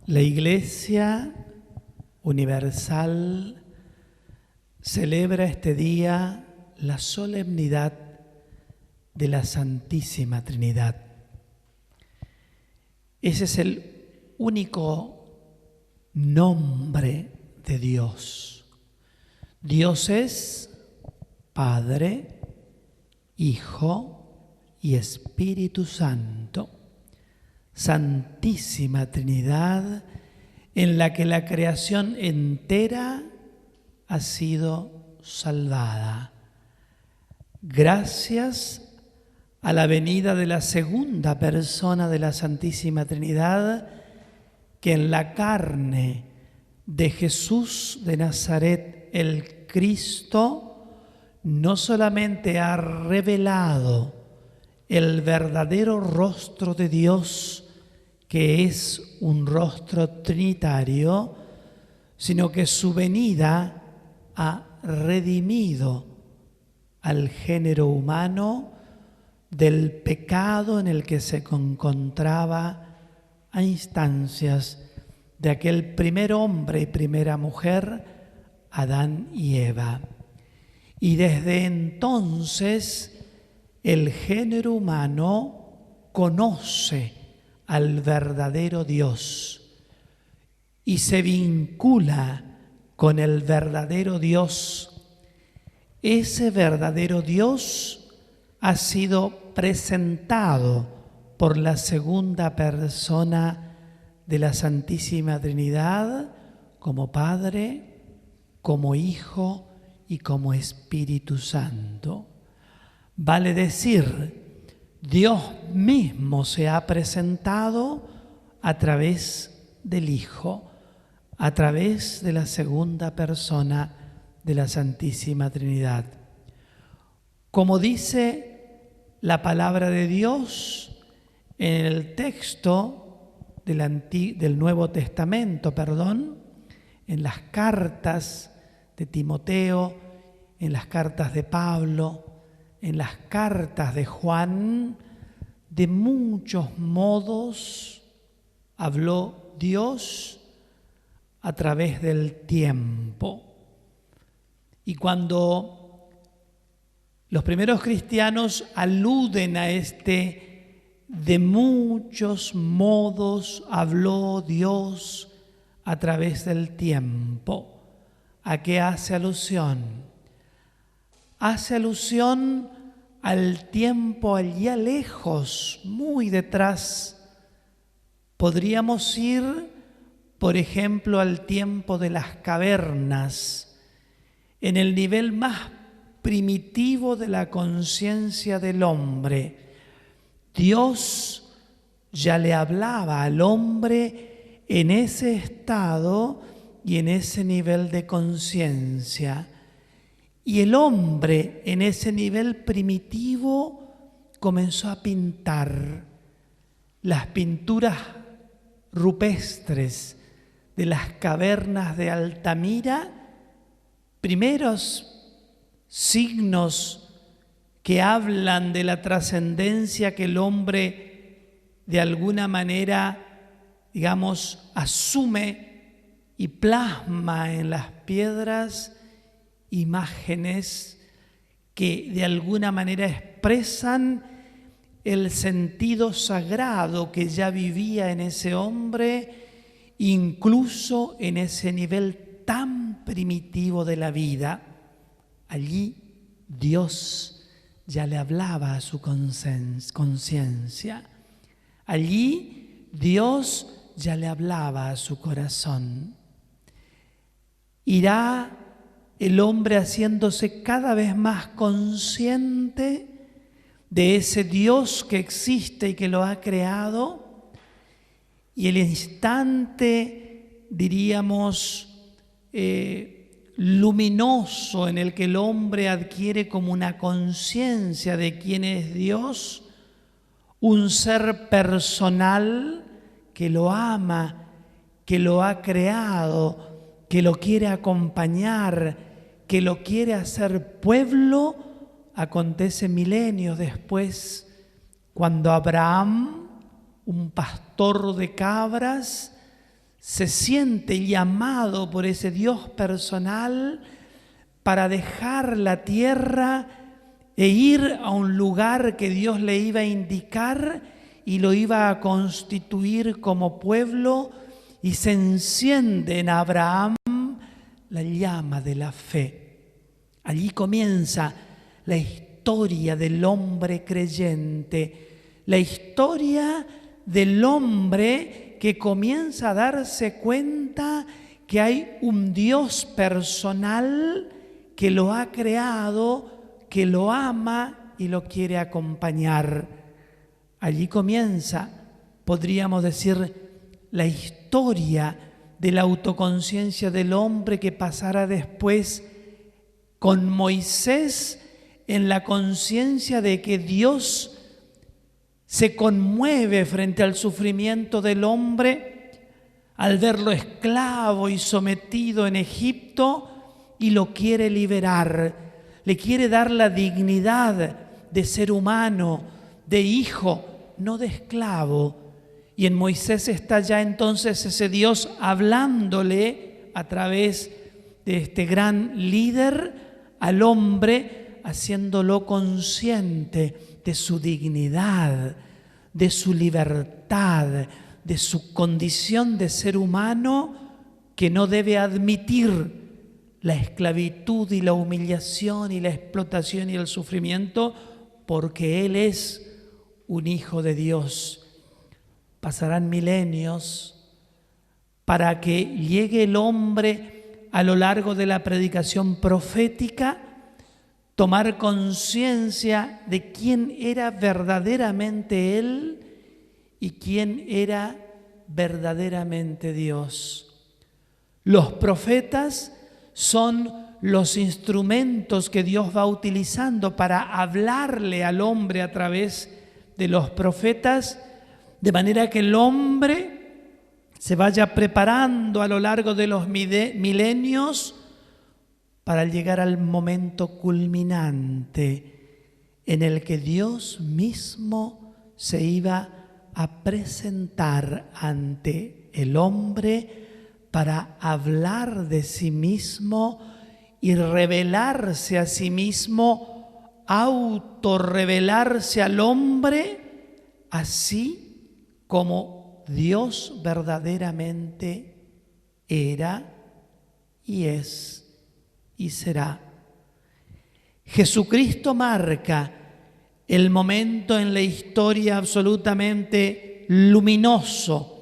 La Iglesia Universal celebra este día la solemnidad de la Santísima Trinidad. Ese es el único nombre de Dios. Dios es Padre, Hijo y Espíritu Santo. Santísima Trinidad, en la que la creación entera ha sido salvada. Gracias a la venida de la segunda persona de la Santísima Trinidad, que en la carne de Jesús de Nazaret, el Cristo, no solamente ha revelado el verdadero rostro de Dios, que es un rostro trinitario, sino que su venida ha redimido al género humano del pecado en el que se encontraba a instancias de aquel primer hombre y primera mujer, Adán y Eva. Y desde entonces el género humano conoce al verdadero Dios y se vincula con el verdadero Dios. Ese verdadero Dios ha sido presentado por la segunda persona de la Santísima Trinidad como Padre, como Hijo y como Espíritu Santo. Vale decir, Dios mismo se ha presentado a través del Hijo, a través de la segunda persona de la Santísima Trinidad. Como dice la palabra de Dios en el texto del Nuevo Testamento, en las cartas de Timoteo, en las cartas de Pablo, en las cartas de Juan, de muchos modos habló Dios a través del tiempo. Y cuando los primeros cristianos aluden a de muchos modos habló Dios a través del tiempo, ¿a qué hace alusión? Hace alusión al tiempo allá lejos, muy detrás. Podríamos ir, por ejemplo, al tiempo de las cavernas, en el nivel más primitivo de la conciencia del hombre. Dios ya le hablaba al hombre en ese estado y en ese nivel de conciencia. Y el hombre en ese nivel primitivo comenzó a pintar las pinturas rupestres de las cavernas de Altamira, primeros signos que hablan de la trascendencia que el hombre de alguna manera, asume y plasma en las piedras, imágenes que de alguna manera expresan el sentido sagrado que ya vivía en ese hombre, incluso en ese nivel tan primitivo de la vida. Allí Dios ya le hablaba a su conciencia. Allí Dios ya le hablaba a su corazón. Irá el hombre haciéndose cada vez más consciente de ese Dios que existe y que lo ha creado, y el instante, luminoso en el que el hombre adquiere como una conciencia de quién es Dios, un ser personal que lo ama, que lo ha creado, que lo quiere acompañar, que lo quiere hacer pueblo, acontece milenios después, cuando Abraham, un pastor de cabras, se siente llamado por ese Dios personal para dejar la tierra e ir a un lugar que Dios le iba a indicar y lo iba a constituir como pueblo, y se enciende en Abraham la llama de la fe. Allí comienza la historia del hombre creyente, la historia del hombre que comienza a darse cuenta que hay un Dios personal que lo ha creado, que lo ama y lo quiere acompañar. Allí comienza, podríamos decir, la historia de la autoconciencia del hombre que pasará después con Moisés en la conciencia de que Dios se conmueve frente al sufrimiento del hombre al verlo esclavo y sometido en Egipto y lo quiere liberar, le quiere dar la dignidad de ser humano, de hijo, no de esclavo. Y en Moisés está ya entonces ese Dios hablándole a través de este gran líder al hombre, haciéndolo consciente de su dignidad, de su libertad, de su condición de ser humano que no debe admitir la esclavitud y la humillación y la explotación y el sufrimiento, porque Él es un hijo de Dios. Pasarán milenios para que llegue el hombre a lo largo de la predicación profética, tomar conciencia de quién era verdaderamente Él y quién era verdaderamente Dios. Los profetas son los instrumentos que Dios va utilizando para hablarle al hombre a través de los profetas, de manera que el hombre se vaya preparando a lo largo de los milenios para llegar al momento culminante en el que Dios mismo se iba a presentar ante el hombre para hablar de sí mismo y revelarse a sí mismo, autorrevelarse al hombre, así como Dios verdaderamente era y es y será. Jesucristo marca el momento en la historia absolutamente luminoso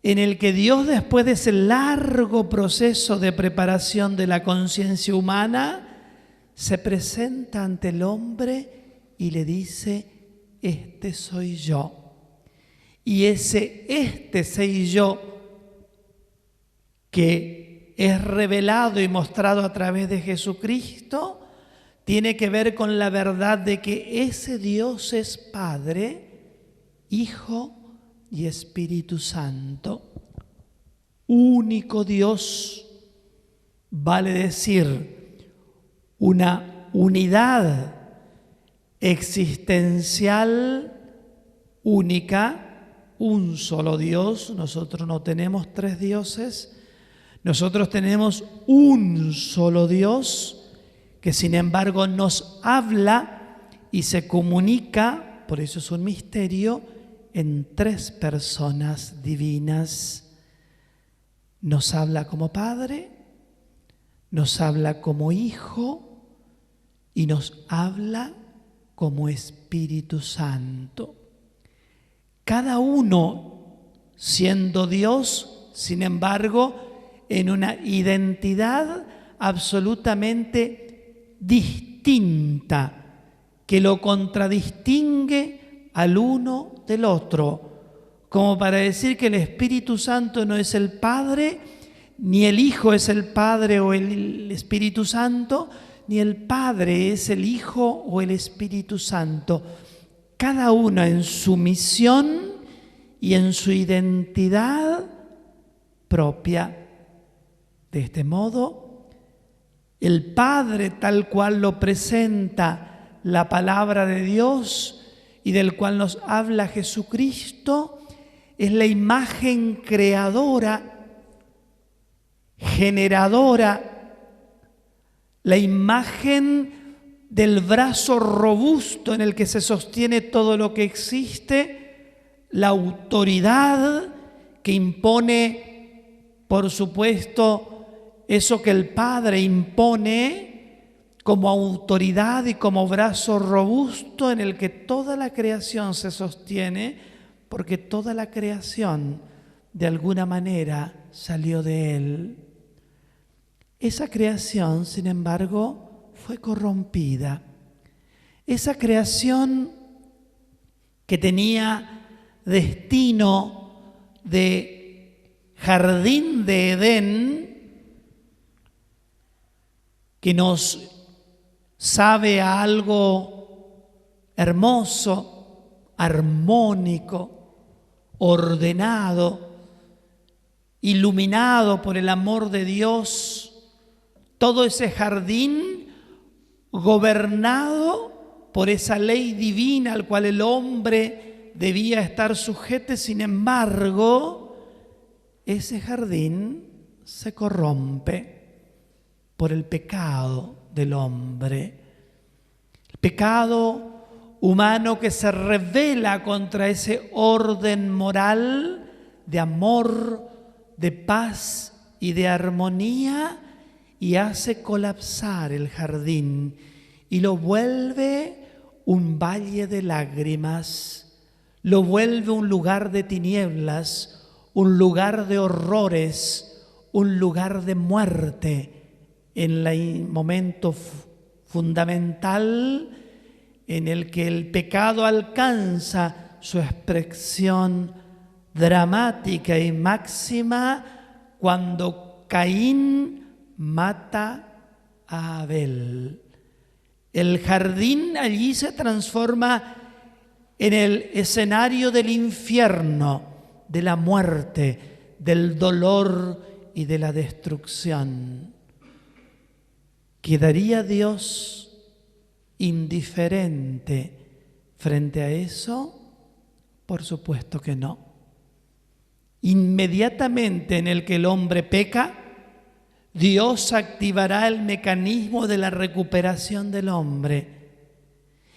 en el que Dios, después de ese largo proceso de preparación de la conciencia humana, se presenta ante el hombre y le dice: este soy yo. Y este soy yo que es revelado y mostrado a través de Jesucristo tiene que ver con la verdad de que ese Dios es Padre, Hijo y Espíritu Santo. Único Dios, vale decir, una unidad existencial única, un solo Dios. Nosotros no tenemos tres dioses, nosotros tenemos un solo Dios que sin embargo nos habla y se comunica, por eso es un misterio, en tres personas divinas. Nos habla como Padre, nos habla como Hijo y nos habla como Espíritu Santo. Cada uno siendo Dios, sin embargo, en una identidad absolutamente distinta, que lo contradistingue al uno del otro, como para decir que el Espíritu Santo no es el Padre, ni el Hijo es el Padre o el Espíritu Santo, ni el Padre es el Hijo o el Espíritu Santo. Cada uno en su misión y en su identidad propia. De este modo, el Padre, tal cual lo presenta la palabra de Dios y del cual nos habla Jesucristo, es la imagen creadora generadora, la imagen del brazo robusto en el que se sostiene todo lo que existe, la autoridad que impone, por supuesto, eso que el Padre impone como autoridad y como brazo robusto en el que toda la creación se sostiene, porque toda la creación de alguna manera salió de Él. Esa creación, sin embargo, fue corrompida. Esa creación que tenía destino de jardín de Edén, que nos sabe a algo hermoso, armónico, ordenado, iluminado por el amor de Dios, todo ese jardín gobernado por esa ley divina al cual el hombre debía estar sujeto. Sin embargo, ese jardín se corrompe por el pecado del hombre. El pecado humano que se rebela contra ese orden moral de amor, de paz y de armonía, y hace colapsar el jardín y lo vuelve un valle de lágrimas, lo vuelve un lugar de tinieblas, un lugar de horrores, un lugar de muerte, en el momento fundamental en el que el pecado alcanza su expresión dramática y máxima cuando Caín mata a Abel. El jardín allí se transforma en el escenario del infierno, de la muerte, del dolor y de la destrucción. ¿Quedaría Dios indiferente frente a eso? Por supuesto que no. Inmediatamente en el que el hombre peca, Dios activará el mecanismo de la recuperación del hombre.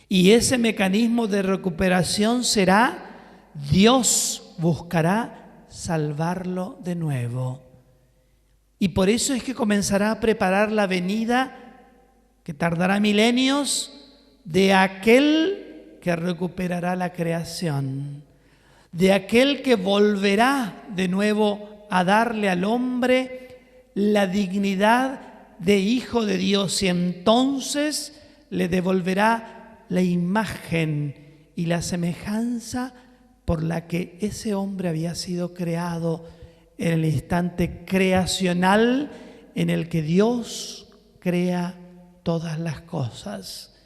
Y ese mecanismo de recuperación será: Dios buscará salvarlo de nuevo. Y por eso es que comenzará a preparar la venida, que tardará milenios, de aquel que recuperará la creación, de aquel que volverá de nuevo a darle al hombre la dignidad de hijo de Dios, y entonces le devolverá la imagen y la semejanza por la que ese hombre había sido creado en el instante creacional en el que Dios crea todas las cosas.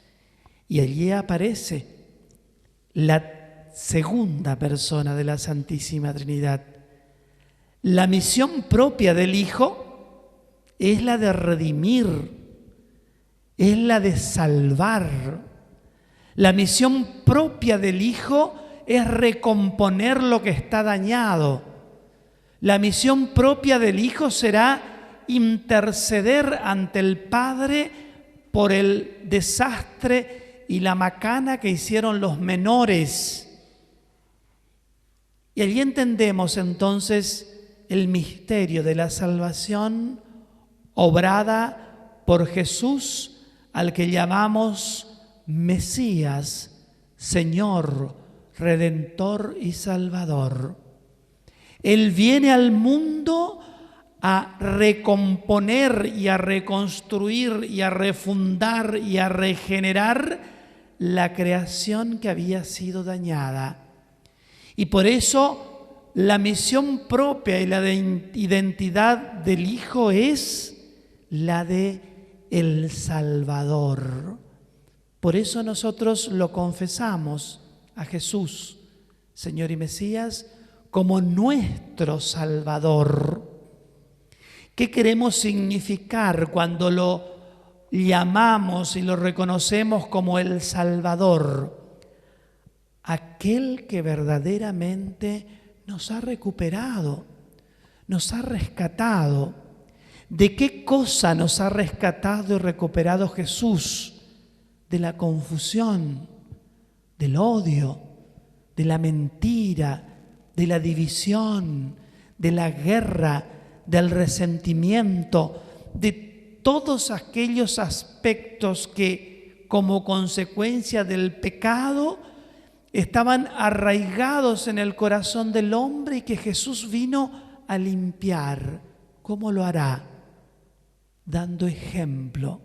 Y allí aparece la segunda persona de la Santísima Trinidad. La misión propia del Hijo es la de redimir, es la de salvar. La misión propia del Hijo es recomponer lo que está dañado. La misión propia del Hijo será interceder ante el Padre por el desastre y la macana que hicieron los menores. Y allí entendemos entonces el misterio de la salvación obrada por Jesús, al que llamamos Mesías, Señor, Redentor y Salvador. Él viene al mundo a recomponer y a reconstruir y a refundar y a regenerar la creación que había sido dañada. Y por eso la misión propia y la de identidad del Hijo es la de el Salvador. Por eso nosotros lo confesamos a Jesús, Señor y Mesías, como nuestro Salvador. ¿Qué queremos significar cuando lo llamamos y lo reconocemos como el Salvador? Aquel que verdaderamente nos ha recuperado, nos ha rescatado. ¿De qué cosa nos ha rescatado y recuperado Jesús? De la confusión, del odio, de la mentira, de la división, de la guerra, del resentimiento, de todos aquellos aspectos que como consecuencia del pecado estaban arraigados en el corazón del hombre y que Jesús vino a limpiar. ¿Cómo lo hará? Dando ejemplo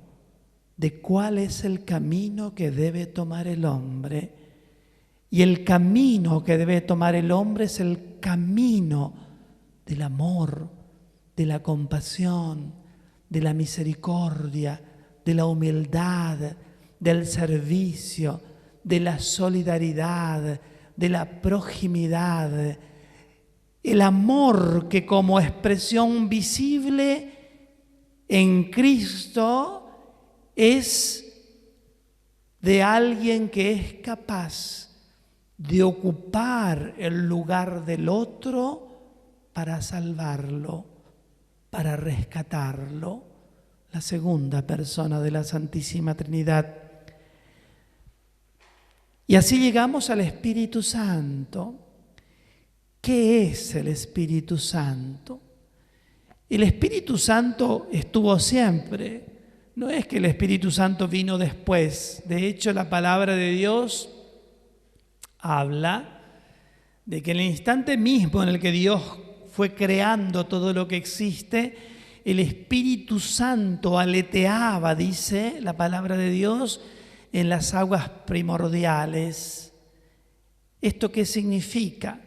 de cuál es el camino que debe tomar el hombre. Y el camino que debe tomar el hombre es el camino del amor, de la compasión, de la misericordia, de la humildad, del servicio, de la solidaridad, de la proximidad. El amor que como expresión visible en Cristo es de alguien que es capaz de ocupar el lugar del otro para salvarlo, para rescatarlo. La segunda persona de la Santísima Trinidad. Y así llegamos al Espíritu Santo. ¿Qué es el Espíritu Santo? El Espíritu Santo estuvo siempre. No es que el Espíritu Santo vino después. De hecho, la palabra de Dios habla de que en el instante mismo en el que Dios fue creando todo lo que existe, el Espíritu Santo aleteaba, dice la palabra de Dios, en las aguas primordiales. ¿Esto qué significa?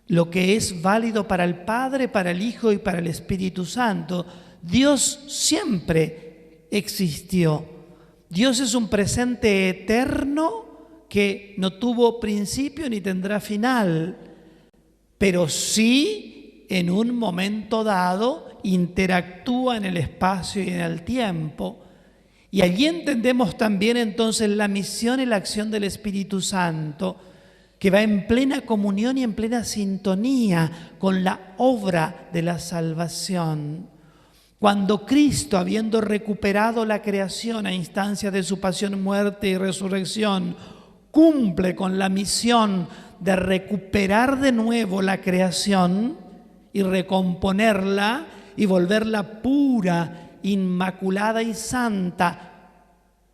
Lo que es válido para el Padre, para el Hijo y para el Espíritu Santo. Dios siempre existió. Dios es un presente eterno que no tuvo principio ni tendrá final, pero sí en un momento dado interactúa en el espacio y en el tiempo. Y allí entendemos también entonces la misión y la acción del Espíritu Santo, que va en plena comunión y en plena sintonía con la obra de la salvación. Cuando Cristo, habiendo recuperado la creación a instancia de su pasión, muerte y resurrección, cumple con la misión de recuperar de nuevo la creación y recomponerla y volverla pura, inmaculada y santa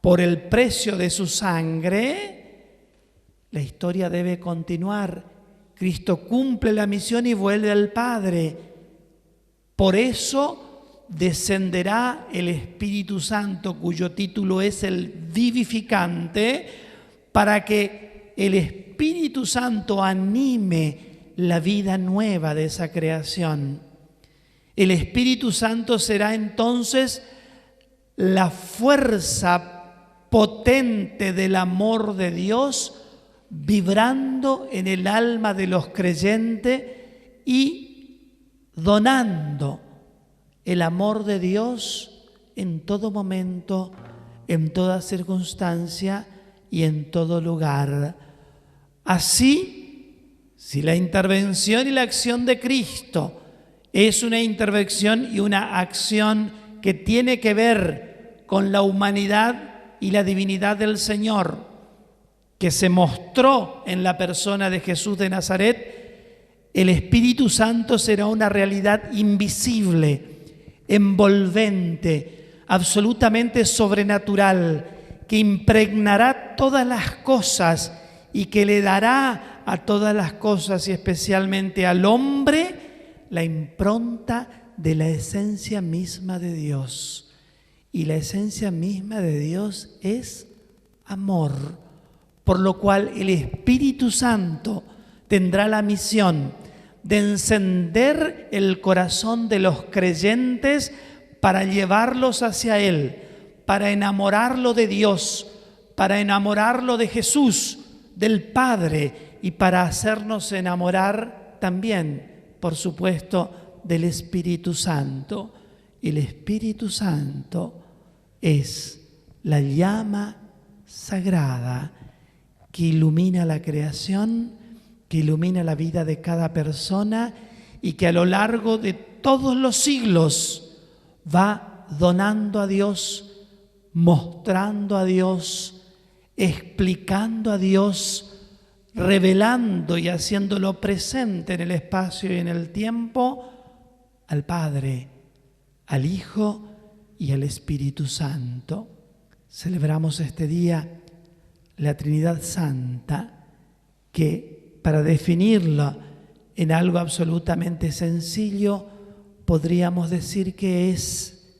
por el precio de su sangre, la historia debe continuar. Cristo cumple la misión y vuelve al Padre. Por eso descenderá el Espíritu Santo, cuyo título es el vivificante, para que el Espíritu Santo anime la vida nueva de esa creación. El Espíritu Santo será entonces la fuerza potente del amor de Dios vibrando en el alma de los creyentes y donando el amor de Dios en todo momento, en toda circunstancia y en todo lugar. Así, si la intervención y la acción de Cristo es una intervención y una acción que tiene que ver con la humanidad y la divinidad del Señor, que se mostró en la persona de Jesús de Nazaret, el Espíritu Santo será una realidad invisible, envolvente, absolutamente sobrenatural, que impregnará todas las cosas y que le dará a todas las cosas y especialmente al hombre la impronta de la esencia misma de Dios. Y la esencia misma de Dios es amor. Por lo cual el Espíritu Santo tendrá la misión de encender el corazón de los creyentes para llevarlos hacia Él, para enamorarlo de Dios, para enamorarlo de Jesús, del Padre, y para hacernos enamorar también, por supuesto, del Espíritu Santo. El Espíritu Santo es la llama sagrada que ilumina la creación, que ilumina la vida de cada persona y que a lo largo de todos los siglos va donando a Dios, mostrando a Dios, explicando a Dios, revelando y haciéndolo presente en el espacio y en el tiempo al Padre, al Hijo y al Espíritu Santo. Celebramos este día la Trinidad Santa, que para definirla en algo absolutamente sencillo, podríamos decir que es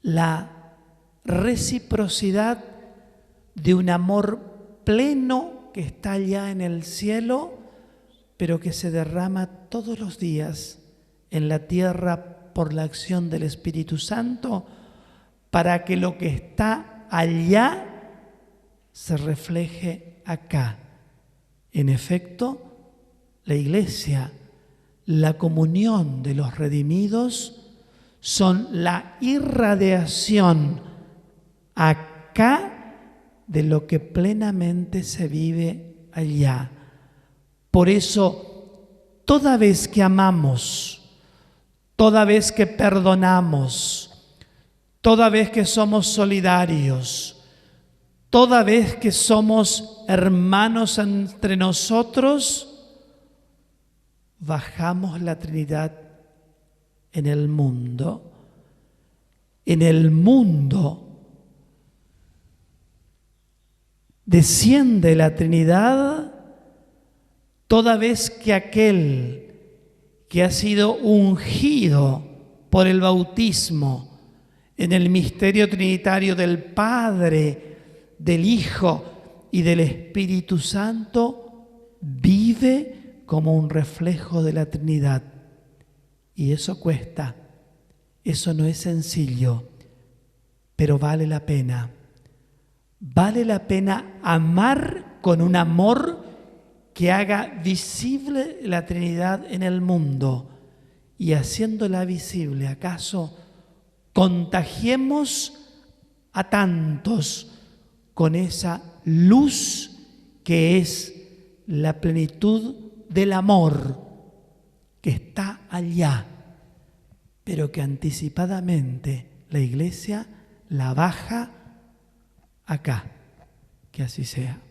la reciprocidad de un amor pleno que está allá en el cielo, pero que se derrama todos los días en la tierra por la acción del Espíritu Santo, para que lo que está allá se refleje acá. En efecto, la Iglesia, la comunión de los redimidos, son la irradiación acá de lo que plenamente se vive allá. Por eso, toda vez que amamos, toda vez que perdonamos, toda vez que somos solidarios, toda vez que somos hermanos entre nosotros, bajamos la Trinidad en el mundo. En el mundo desciende la Trinidad toda vez que aquel que ha sido ungido por el bautismo en el misterio trinitario del Padre, del Hijo y del Espíritu Santo, vive como un reflejo de la Trinidad. Y eso cuesta, eso no es sencillo, pero vale la pena. Vale la pena amar con un amor que haga visible la Trinidad en el mundo, y haciéndola visible, ¿acaso contagiemos a tantos con esa luz que es la plenitud del amor que está allá, pero que anticipadamente la Iglesia la baja acá? Que así sea.